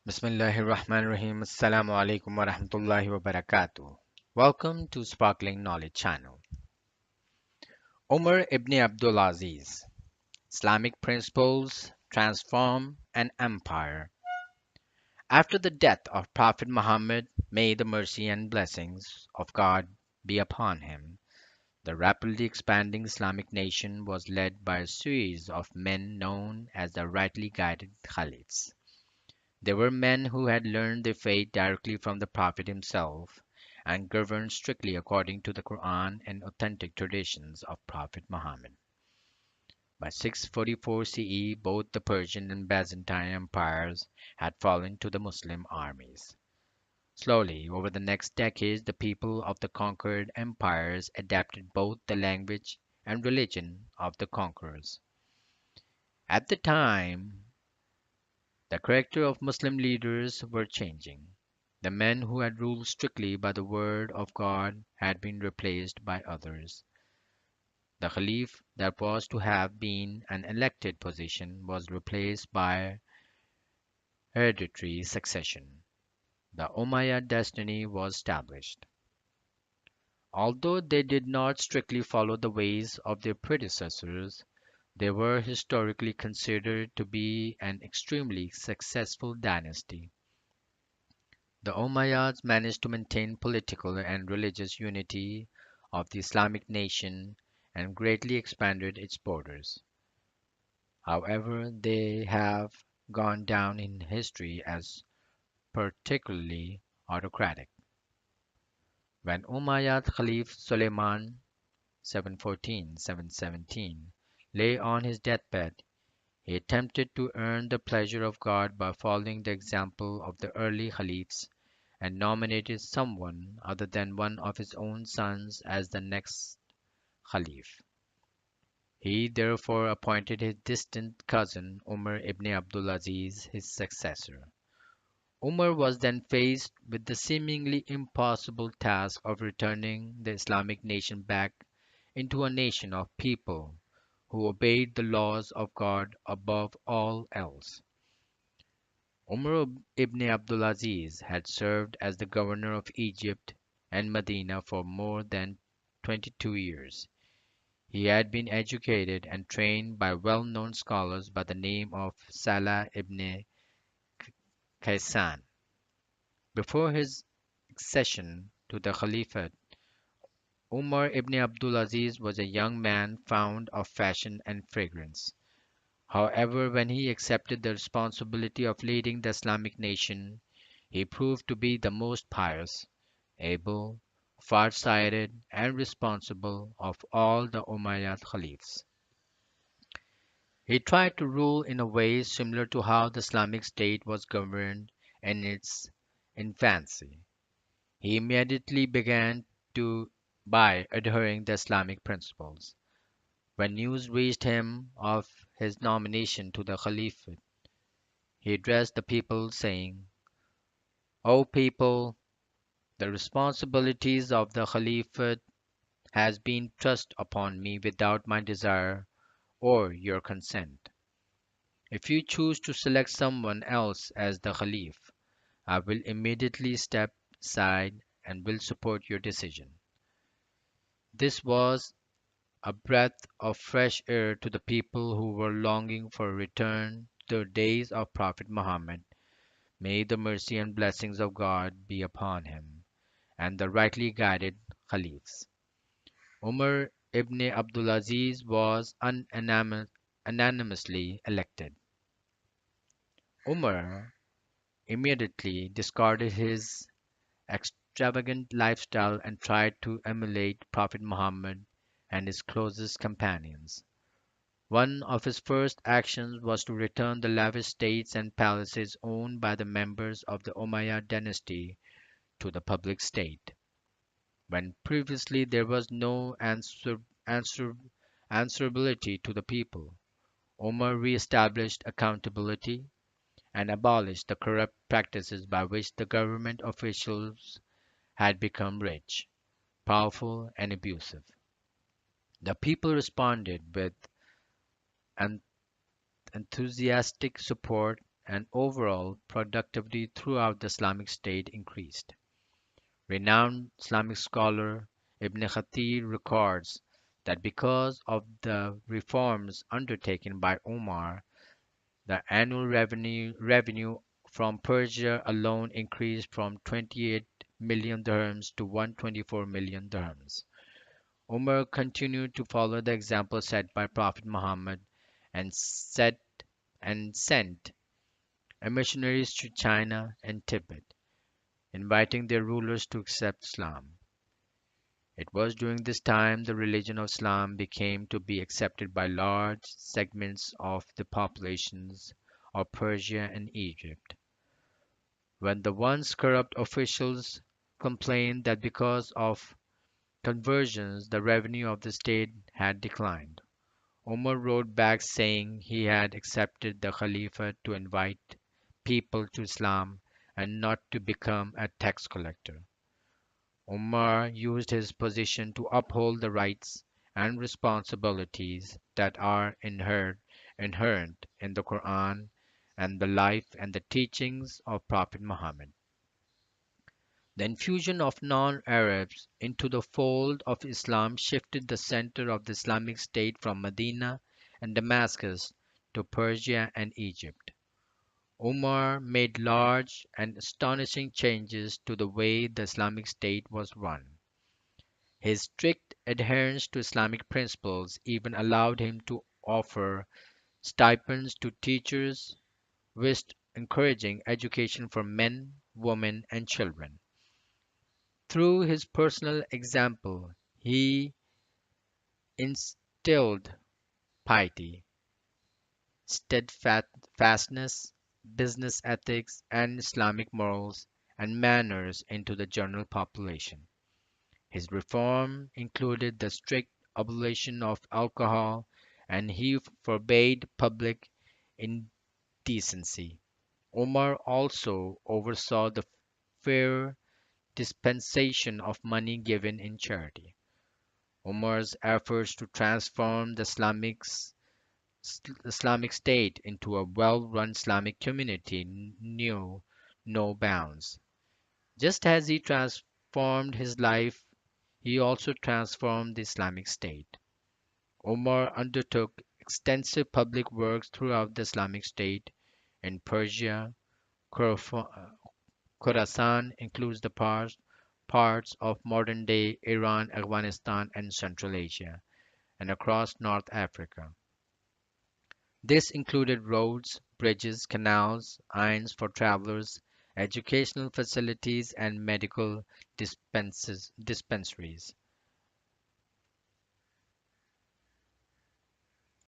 Bismillahirrahmanirrahim. Assalamu alaikum wa rahmatullahi wa barakatuh. Welcome to Sparkling Knowledge Channel. Omer Ibn Abdul Aziz, Islamic Principles Transform an Empire. After the death of Prophet Muhammad, may the mercy and blessings of God be upon him, the rapidly expanding Islamic nation was led by a series of men known as the rightly guided Caliphs. They were men who had learned their faith directly from the Prophet himself and governed strictly according to the Quran and authentic traditions of Prophet Muhammad. By 644 CE, both the Persian and Byzantine empires had fallen to the Muslim armies. Slowly, over the next decades, the people of the conquered empires adapted both the language and religion of the conquerors. At the time, the character of Muslim leaders were changing. The men who had ruled strictly by the word of God had been replaced by others. The Caliph that was to have been an elected position was replaced by hereditary succession. The Umayyad dynasty was established. Although they did not strictly follow the ways of their predecessors, they were historically considered to be an extremely successful dynasty. The Umayyads managed to maintain political and religious unity of the Islamic nation and greatly expanded its borders. However, they have gone down in history as particularly autocratic. When Umayyad Caliph Suleiman (714–717) lay on his deathbed, he attempted to earn the pleasure of God by following the example of the early caliphs and nominated someone other than one of his own sons as the next Caliph. He therefore appointed his distant cousin Umar ibn Abdul Aziz his successor. Umar was then faced with the seemingly impossible task of returning the Islamic nation back into a nation of people who obeyed the laws of God above all else. Umar ibn Abdul Aziz had served as the governor of Egypt and Medina for more than 22 years. He had been educated and trained by well-known scholars by the name of Salah ibn Kaysan. Before his accession to the Caliphate, Umar ibn Abdul Aziz was a young man fond of fashion and fragrance. However, when he accepted the responsibility of leading the Islamic nation, he proved to be the most pious, able, far-sighted, and responsible of all the Umayyad Caliphs. He tried to rule in a way similar to how the Islamic State was governed in its infancy. He immediately began to by adhering to Islamic principles. When news reached him of his nomination to the Caliphate, he addressed the people saying, "O people, the responsibilities of the Caliphate has been thrust upon me without my desire or your consent. If you choose to select someone else as the Caliph, I will immediately step aside and will support your decision." This was a breath of fresh air to the people who were longing for a return to the days of Prophet Muhammad. May the mercy and blessings of God be upon him and the rightly guided Caliphs. Umar ibn Abdul Aziz was unanimously elected. Umar immediately discarded his extravagant lifestyle and tried to emulate Prophet Muhammad and his closest companions. One of his first actions was to return the lavish estates and palaces owned by the members of the Umayyad dynasty to the public state. When previously there was no answer, answerability to the people, Omar re-established accountability and abolished the corrupt practices by which the government officials had become rich, powerful, and abusive. The people responded with an enthusiastic support. and overall productivity throughout the Islamic State increased. Renowned Islamic scholar Ibn Khatir records that because of the reforms undertaken by Omar, the annual revenue from Persia alone increased from 28 million dirhams to 124 million dirhams. Umar continued to follow the example set by Prophet Muhammad and set and sent missionaries to China and Tibet, inviting their rulers to accept Islam. It was during this time the religion of Islam became to be accepted by large segments of the populations of Persia and Egypt. When the once corrupt officials complained that because of conversions the revenue of the state had declined, Umar wrote back saying he had accepted the Khalifa to invite people to Islam and not to become a tax collector. Umar used his position to uphold the rights and responsibilities that are inherent in the Quran and the life and the teachings of Prophet Muhammad. The infusion of non-Arabs into the fold of Islam shifted the center of the Islamic State from Medina and Damascus to Persia and Egypt. Umar made large and astonishing changes to the way the Islamic State was run. His strict adherence to Islamic principles even allowed him to offer stipends to teachers, whilst encouraging education for men, women, and children. Through his personal example, he instilled piety, steadfastness, business ethics, and Islamic morals and manners into the general population. His reform included the strict abolition of alcohol, and he forbade public indecency. Omar also oversaw the fair dispensation of money given in charity. Umar's efforts to transform the Islamic State into a well-run Islamic community knew no bounds. Just as he transformed his life, he also transformed the Islamic State. Umar undertook extensive public works throughout the Islamic State in Persia. Khorasan includes the parts of modern-day Iran, Afghanistan, and Central Asia, and across North Africa. This included roads, bridges, canals, inns for travelers, educational facilities, and medical dispensaries.